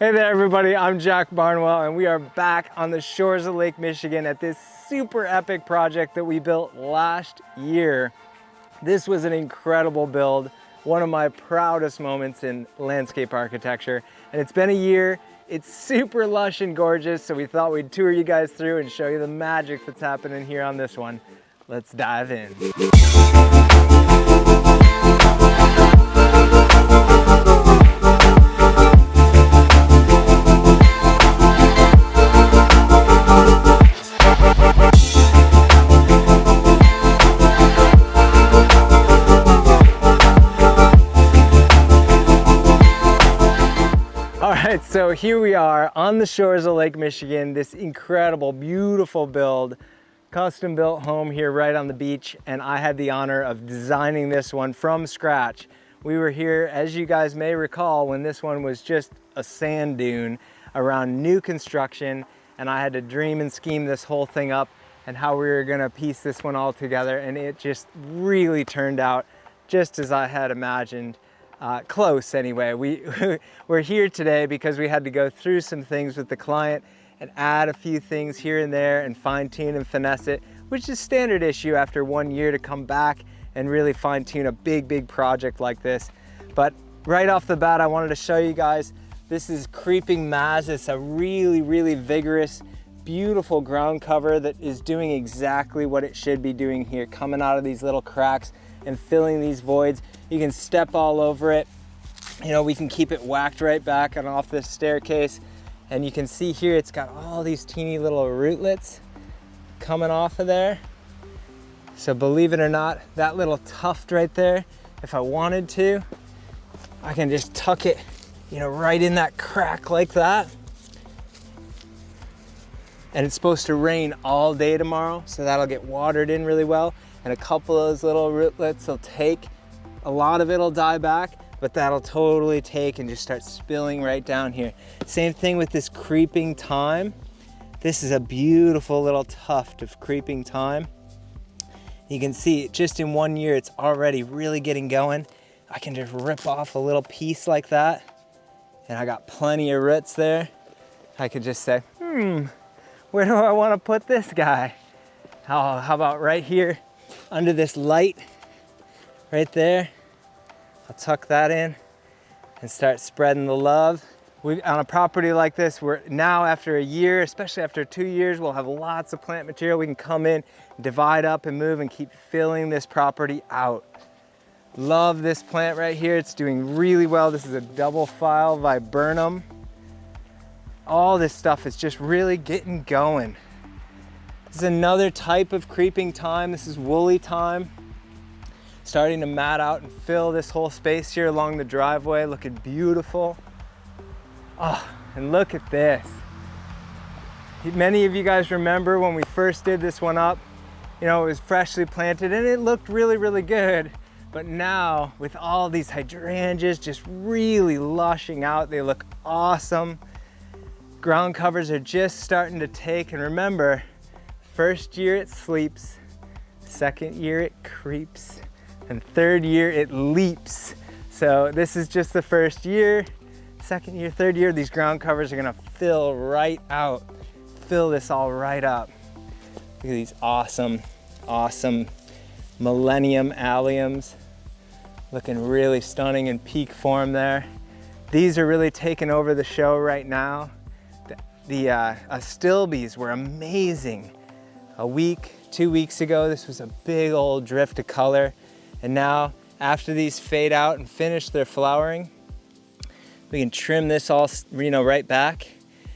Hey there everybody, I'm Jack Barnwell and we are back on the shores of Lake Michigan at this super epic project that we built last year. This was an incredible build, one of my proudest moments in landscape architecture. And it's been a year, it's super lush and gorgeous, so we thought we'd tour you guys through and show you the magic that's happening here on this one. Let's dive in. Alright, so here we are on the shores of Lake Michigan, this incredible, beautiful build, custom built home here right on the beach, and I had the honor of designing this one from scratch. We were here, as you guys may recall, when this one was just a sand dune around new construction, and I had to dream and scheme this whole thing up and how we were gonna piece this one all together, and it just really turned out just as I had imagined. Close anyway. We're here today because we had to go through some things with the client and add a few things here and there and fine tune and finesse it, which is standard issue after 1 year to come back and really fine tune a big project like this. But right off the bat, I wanted to show you guys, this is Creeping Mazis, a really vigorous, beautiful ground cover that is doing exactly what it should be doing here, coming out of these little cracks and filling these voids. You can step all over it. You know, we can keep it whacked right back and off this staircase. And you can see here, it's got all these teeny little rootlets coming off of there. So believe it or not, that little tuft right there, if I wanted to, I can just tuck it, you know, right in that crack like that. And it's supposed to rain all day tomorrow, so that'll get watered in really well. And a couple of those little rootlets will take, a lot of it'll die back, but that'll totally take and just start spilling right down here. Same thing with this creeping thyme. This is a beautiful little tuft of creeping thyme. You can see just in 1 year, it's already really getting going. I can just rip off a little piece like that, and I got plenty of roots there. I could just say, where do I want to put this guy? Oh, how about right here under this light right there? I'll tuck that in and start spreading the love. On a property like this, we're now after a year, especially after 2 years, we'll have lots of plant material. We can come in, divide up and move and keep filling this property out. Love this plant right here. It's doing really well. This is a double file viburnum. All this stuff is just really getting going. This is another type of creeping thyme. This is woolly thyme. Starting to mat out and fill this whole space here along the driveway, looking beautiful. Oh, and look at this. Many of you guys remember when we first did this one up, you know, it was freshly planted and it looked really good. But now with all these hydrangeas just really lushing out, they look awesome. Ground covers are just starting to take, and remember, first year it sleeps, second year it creeps, and third year it leaps. So this is just the first year. Second year, third year, these ground covers are gonna fill right out, fill this all right up. Look at these awesome Millennium alliums, looking really stunning in peak form there. These are really taking over the show right now. The astilbes were amazing. A week, 2 weeks ago, this was a big old drift of color. And now, after these fade out and finish their flowering, we can trim this all, you know, right back.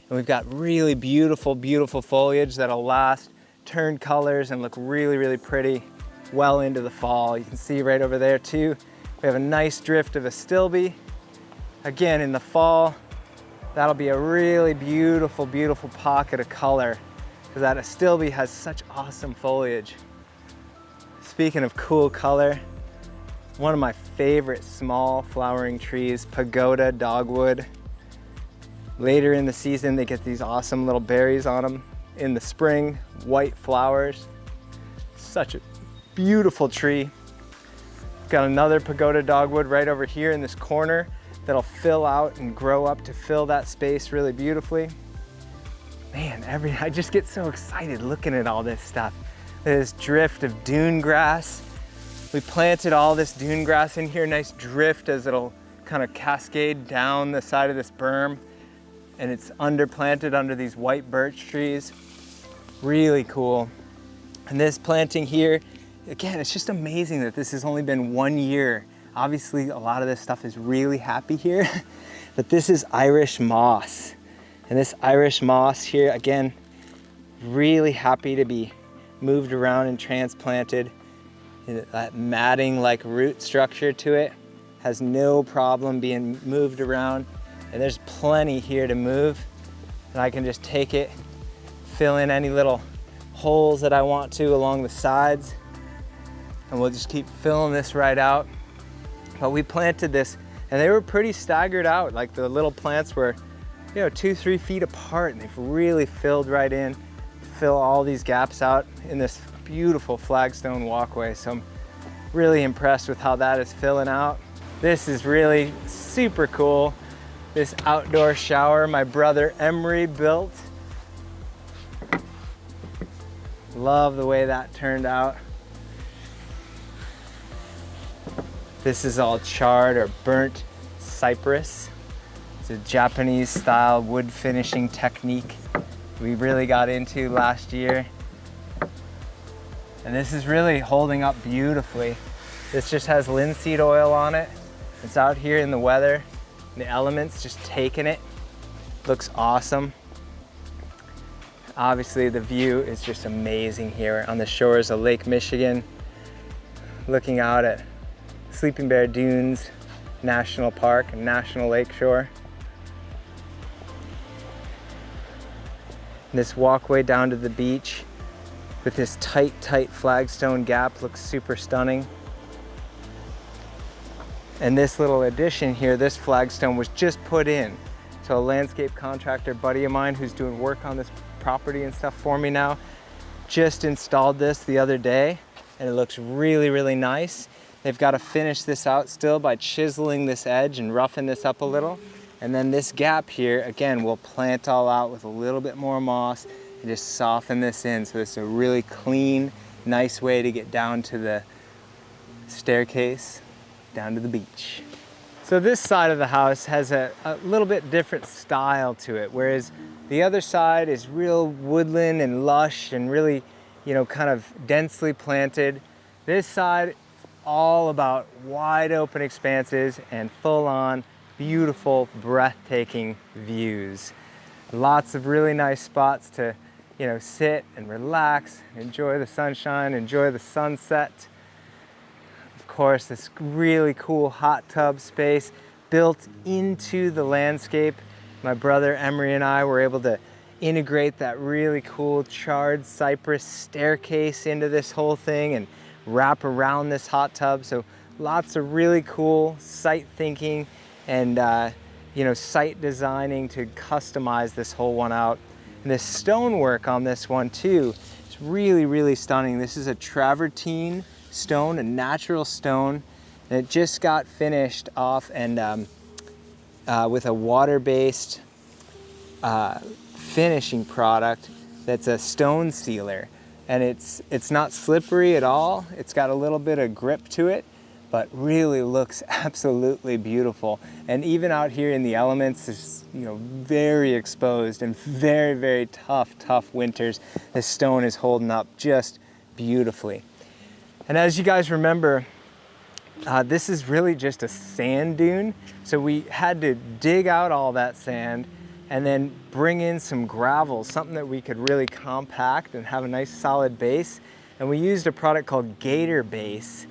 And we've got really beautiful foliage that'll last, turn colors, and look really pretty well into the fall. You can see right over there too, we have a nice drift of astilbe. Again, in the fall, that'll be a really beautiful pocket of color, because that astilbe has such awesome foliage. Speaking of cool color, one of my favorite small flowering trees, pagoda dogwood. Later in the season, they get these awesome little berries on them. In the spring, white flowers. Such a beautiful tree. Got another pagoda dogwood right over here in this corner. that'll fill out and grow up to fill that space really beautifully. Man, I just get so excited looking at all this stuff. This drift of dune grass. We planted all this dune grass in here, nice drift as it'll kind of cascade down the side of this berm. And it's underplanted under these white birch trees. Really cool. And this planting here, again, it's just amazing that this has only been 1 year. Obviously, a lot of this stuff is really happy here, but this is Irish moss. And this Irish moss here, again, really happy to be moved around and transplanted. That matting-like root structure to it has no problem being moved around. And there's plenty here to move. And I can just take it, fill in any little holes that I want to along the sides. And we'll just keep filling this right out. But we planted this and they were pretty staggered out. Like the little plants were, 2-3 feet apart, and they've really filled right in, fill all these gaps out in this beautiful flagstone walkway. So I'm really impressed with how that is filling out. This is really super cool. This outdoor shower my brother Emery built. Love the way that turned out. This is all charred or burnt cypress. It's a Japanese style wood finishing technique we really got into last year. And this is really holding up beautifully. This just has linseed oil on it. It's out here in the weather, the elements just taking it. Looks awesome. Obviously the view is just amazing here on the shores of Lake Michigan, looking out at Sleeping Bear Dunes National Park and National Lakeshore. This walkway down to the beach with this tight flagstone gap looks super stunning. And this little addition here, this flagstone was just put in. So a landscape contractor buddy of mine who's doing work on this property and stuff for me now, just installed this the other day, and it looks really, really nice. They've got to finish this out still by chiseling this edge and roughing this up a little. And then this gap here, again, we'll plant all out with a little bit more moss and just soften this in. So it's a really clean, nice way to get down to the staircase, down to the beach. So this side of the house has a little bit different style to it, whereas the other side is real woodland and lush and really, kind of densely planted. This side, all about wide open expanses and full-on beautiful, breathtaking views. Lots of really nice spots to, sit and relax, enjoy the sunshine, enjoy the sunset. Of course, this really cool hot tub space built into the landscape. My brother Emery and I were able to integrate that really cool charred cypress staircase into this whole thing and wrap around this hot tub. So lots of really cool site thinking and site designing to customize this whole one out. And the stonework on this one too is really, really stunning. This is a travertine stone, a natural stone, and it just got finished off and with a water-based finishing product that's a stone sealer. And it's not slippery at all. It's got a little bit of grip to it, but really looks absolutely beautiful. And even out here in the elements, it's very exposed and very, very tough winters. This stone is holding up just beautifully. And as you guys remember, this is really just a sand dune. So we had to dig out all that sand and then bring in some gravel, something that we could really compact and have a nice solid base. And we used a product called Gator Base,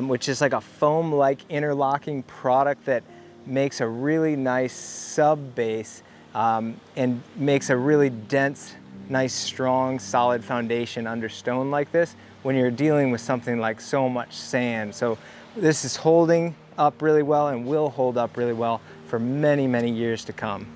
which is like a foam-like interlocking product that makes a really nice sub base and makes a really dense, nice, strong, solid foundation under stone like this when you're dealing with something like so much sand. So this is holding up really well and will hold up really well for many, many years to come.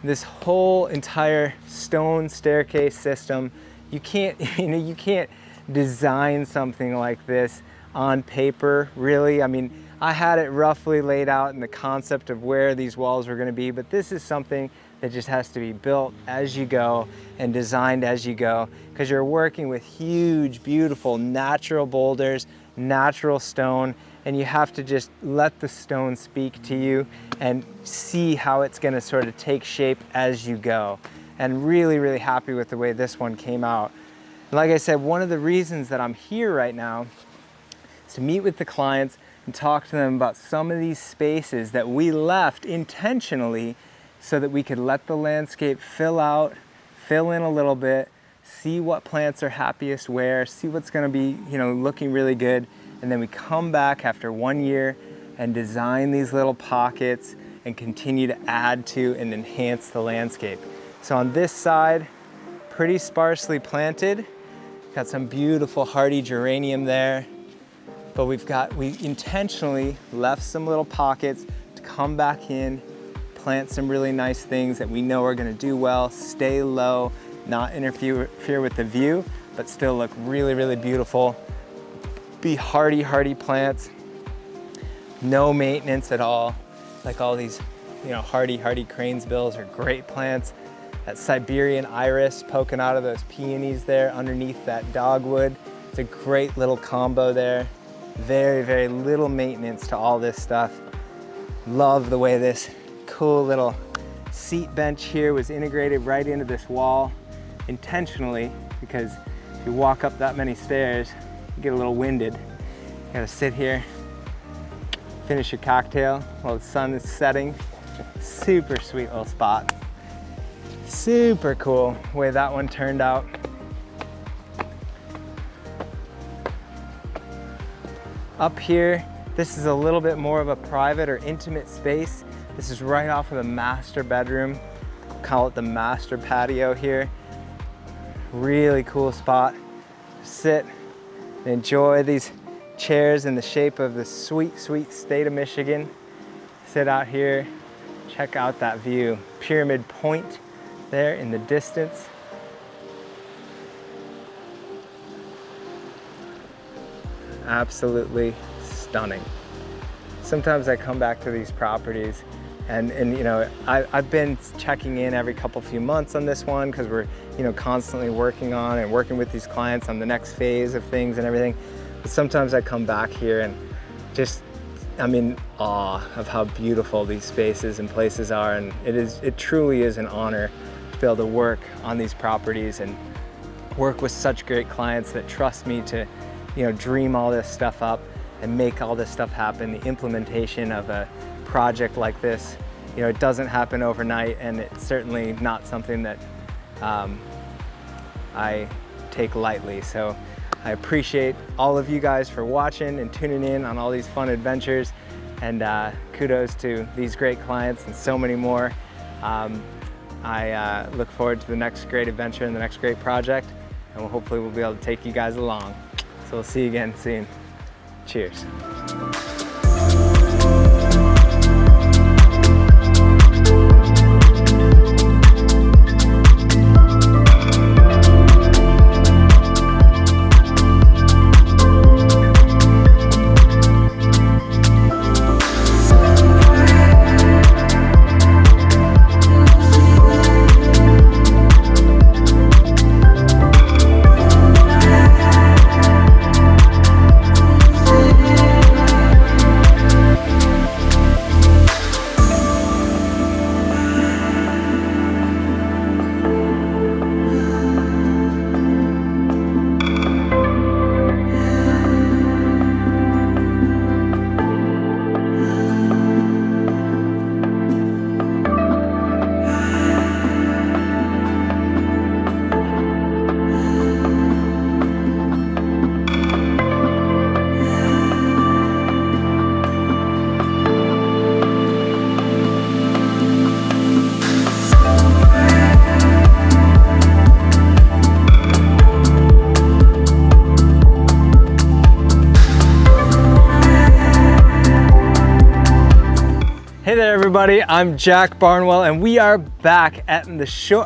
This whole entire stone staircase system, you can't design something like this on paper, really. I mean, I had it roughly laid out in the concept of where these walls were gonna be, but this is something that just has to be built as you go and designed as you go, because you're working with huge, beautiful, natural boulders, natural stone, and you have to just let the stone speak to you and see how it's gonna sort of take shape as you go. And really, really happy with the way this one came out. And like I said, one of the reasons that I'm here right now is to meet with the clients and talk to them about some of these spaces that we left intentionally so that we could let the landscape fill out, fill in a little bit, see what plants are happiest where, see what's gonna be, looking really good. And then we come back after 1 year and design these little pockets and continue to add to and enhance the landscape. So on this side, pretty sparsely planted. Got some beautiful hardy geranium there. But we intentionally left some little pockets to come back in, plant some really nice things that we know are gonna do well, stay low, not interfere with the view, but still look really, really beautiful. Be hardy plants, no maintenance at all. Like all these, hardy cranesbills are great plants. That Siberian iris poking out of those peonies there underneath that dogwood. It's a great little combo there. Very, very little maintenance to all this stuff. Love the way this cool little seat bench here was integrated right into this wall intentionally, because if you walk up that many stairs, you get a little winded. You gotta sit here, finish your cocktail while the sun is setting. Super sweet little spot. Super cool way that one turned out. Up here, this is a little bit more of a private or intimate space. This is right off of the master bedroom. Call it the master patio here. Really cool spot. Sit and enjoy these chairs in the shape of the sweet, sweet state of Michigan. Sit out here, check out that view. Pyramid Point there in the distance. Absolutely stunning. Sometimes I come back to these properties and I've been checking in every few months on this one, because we're constantly working with these clients on the next phase of things and everything. But sometimes I come back here and I'm in awe of how beautiful these spaces and places are, and it truly is an honor to be able to work on these properties and work with such great clients that trust me to dream all this stuff up and make all this stuff happen. The implementation of a project like this, it doesn't happen overnight, and it's certainly not something that I take lightly. So I appreciate all of you guys for watching and tuning in on all these fun adventures, and kudos to these great clients and so many more. I look forward to the next great adventure and the next great project, and hopefully we'll be able to take you guys along. So we'll see you again soon. Cheers. Hey there everybody, I'm Jack Barnwell and we are back at the show.